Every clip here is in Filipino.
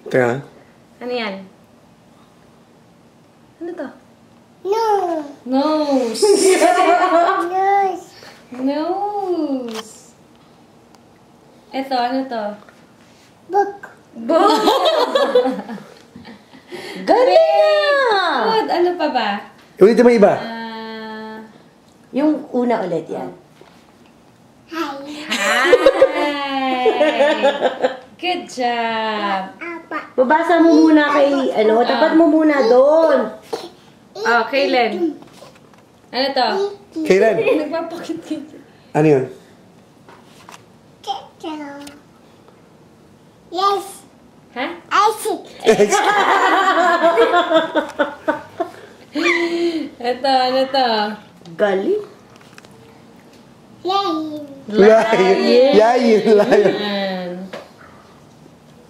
Teka. Ano yan? Ano to? Nose. Nose. Nose. Nose. Ito, ano to? Book. Book. Galing! Good. Ano pa ba? Ulitin mo iba. Yung una ulit yan. Hi. Hi. Good job. Apa. Babasa mo muna kay, tapat mo muna doon. Oh, Kaylen. Ano to? Kailan? Nagpapakit ka. Ano yun? Yes. Ha? I see. Ito, ano to? Galing. Lion. Lion. Lion. Yan.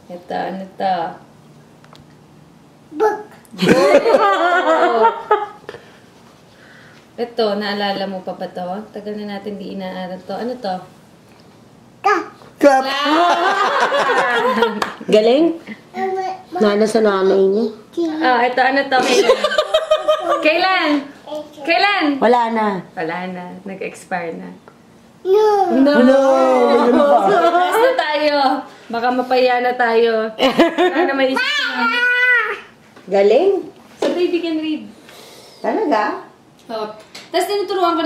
Ito, ano to? Book. Ito, naalala mo pa ba to? Tagal na natin di inaaral to. Ano to? Ka. Clap. Galing? Nana sa nanay niya. Oh, ito, ano to? Kailan? Kailan? Wala na. Wala na. Nag-expire na. No. No! Last na tayo. Baka mapaya na tayo. Wala na may isip na. Galing? So, baby can read. Talaga? Oh. Tapos tinuturuan ko na